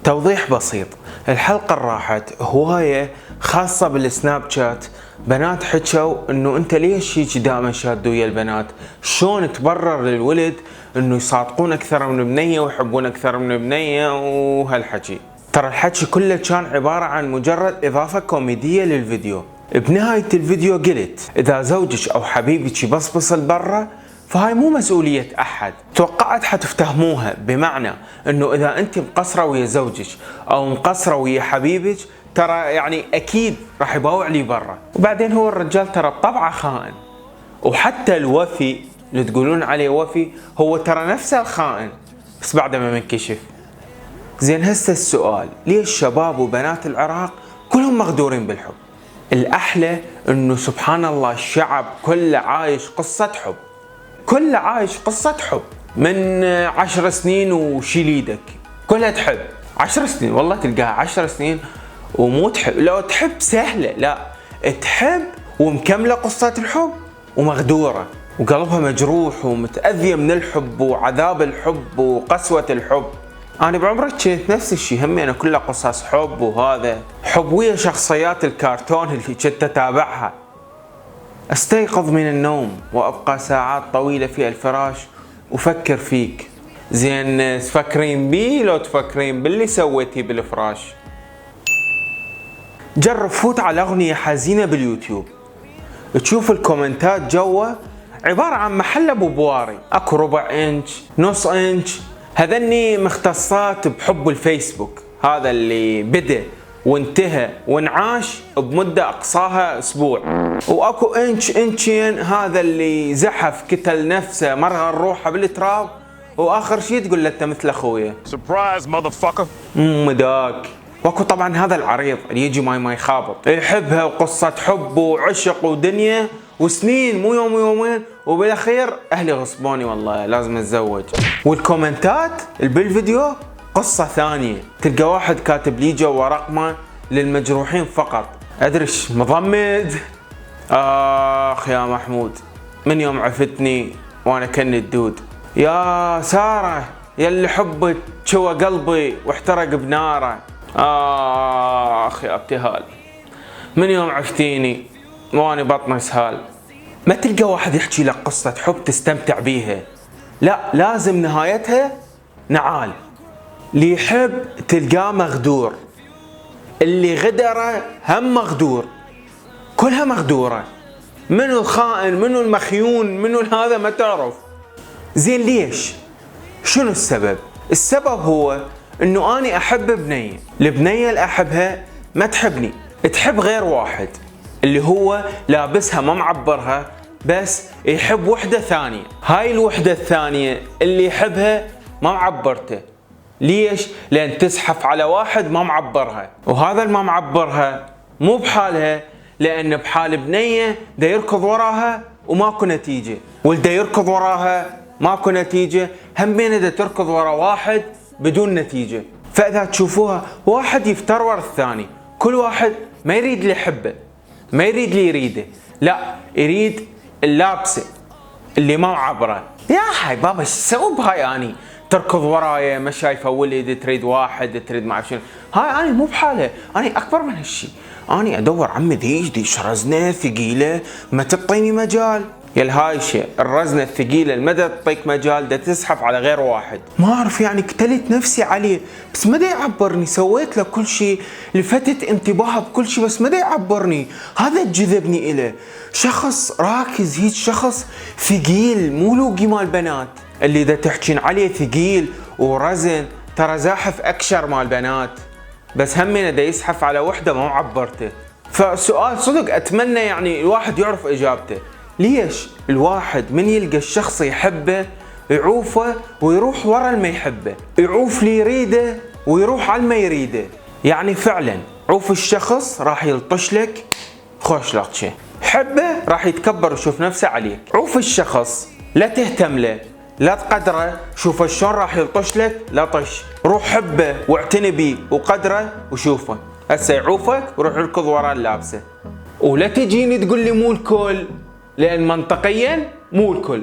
توضيح بسيط. الحلقة اللي راحت هواية خاصة بالسناب شات، بنات حكوا انه انت ليش هيك دائما شاد ويا البنات؟ شلون تبرر للولد انه يصادقون اكثر من بنية ويحبون اكثر من بنية وهالحكي؟ ترى الحكي كله كان عبارة عن مجرد اضافة كوميدية للفيديو. بنهاية الفيديو قلت اذا زوجك او حبيبك يبصبص لبرا فهاي مو مسؤولية احد. توقعت حتفتهموها بمعنى انه اذا انت مقصرة ويا زوجك او مقصرة ويا حبيبك ترى يعني اكيد راح يباوع لي برا. وبعدين هو الرجال ترى بطبعه خائن، وحتى الوفي اللي تقولون عليه وفي هو ترى نفسه الخائن بس بعد ما منكشف. زين هسه السؤال، ليش شباب وبنات العراق كلهم مغدورين بالحب؟ الاحلى انه سبحان الله الشعب كله عايش قصة حب، كله عايش قصة حب من 10 سنين وشيل ايدك كلها تحب. 10 سنين والله تلقاها 10 سنين ومو تحب. لو تحب سهلة، لا تحب ومكملة قصة الحب ومغدورة وقلبها مجروح ومتأذية من الحب وعذاب الحب وقسوة الحب. أنا بعمري كنت نفس الشيء، همي أنا كلها قصص حب، وهذا حب ويا شخصيات الكرتون اللي كنت أتابعها. استيقظ من النوم وأبقى ساعات طويلة في الفراش وفكر فيك. زين تفكرين بي لو تفكرين باللي سويتي بالفراش؟ جرب فوت على أغنية حزينة باليوتيوب، تشوف الكومنتات جوا عبارة عن محل أبو بواري، أكو ربع إنش نص إنش، هذني مختصات بحب الفيسبوك، هذا اللي بدأ وانتهى وانعاش بمدة أقصاها أسبوع. وأكو إنش إنشين، هذا اللي زحف كتل نفسه مرغ روحه بالتراب وآخر شيء تقول له أنت مثل أخويا. سربرايز ماذر مداك. واكو طبعا هذا العريض اللي يجي ما يخابط، يحبها وقصة حب وعشق ودنيا وسنين مو يوم ويومين، وبالاخير اهلي غصبوني والله لازم اتزوج. والكومنتات اللي بالفيديو قصة ثانية، تلقى واحد كاتب لي جوا رقمه للمجروحين فقط. ادريش مضمد. اخ يا محمود من يوم عفتني وانا كني الدود. يا سارة يلي حبك شوى قلبي واحترق بناره. اخ يا ابتهال من يوم عفتيني واني بطني سهال. ما تلقى واحد يحكي لك قصة حب تستمتع بيها، لا لازم نهايتها نعال. اللي يحب تلقاه مغدور، اللي غدره هم مغدور، كلها مغدورة. منو الخائن منو المخيون منو هذا ما تعرف. زين ليش؟ شنو السبب؟ السبب هو انه اني احب بنية، البنية اللي احبها ما تحبني، تحب غير واحد اللي هو لابسها ما معبرها، بس يحب وحدة ثانية. هاي الوحدة الثانية اللي يحبها ما معبرته. ليش؟ لان تزحف على واحد ما معبرها، وهذا اللي ما معبرها مو بحالها، لان بحال بنية دا يركض وراها وماكو نتيجة، والدا يركض وراها ماكو نتيجة، هم بين دا تركض ورا واحد بدون نتيجة. فإذا تشوفوها واحد يفتر ورا الثاني، كل واحد ما يريد اللي يحبه، ما يريد اللي يريده، لا يريد اللابسه اللي ما معبره. يا حي بابا ايش اسوي بهاي؟ اني تركض ورايا ما شايفه ولد، تريد واحد تريد ما اعرف شنو. هاي اني مو بحالها، اني اكبر من هالشي. اني ادور عمي ديش رزنه ثقيله ما تعطيني مجال. يا الهايشه الرزنه الثقيله المدى تعطيك مجال دا تزحف على غير واحد. ما اعرف يعني قتلت نفسي عليه بس ما دا يعبرني، سويت له كل شيء، لفتت انتباهه بكل شيء بس ما دا يعبرني. هذا جذبني إله، شخص راكز هيك، شخص ثقيل مو لوقي مال بنات. اللي دا تحكين عليه ثقيل ورزن ترى زاحف اكشر مال بنات، بس همنا دا يزحف على وحده ما معبرته. فسؤال صدق اتمنى يعني الواحد يعرف اجابته. ليش الواحد من يلقى الشخص يحبه يعوفه ويروح ورا اللي ما يحبه، يعوف اللي يريده ويروح على اللي ما يريده؟ يعني فعلا عوف الشخص راح يلطش لك خوش لطشه، حبه راح يتكبر ويشوف نفسه عليك. عوف الشخص لا تهتم له لا تقدره، شوفه شلون راح يلطش لك لطش. روح حبه واعتني بيه وقدره وشوفه. هسه يعوفك وروح يركض ورا اللابسه. ولا تجيني تقول لي مو الكل، لان منطقيا مو الكل.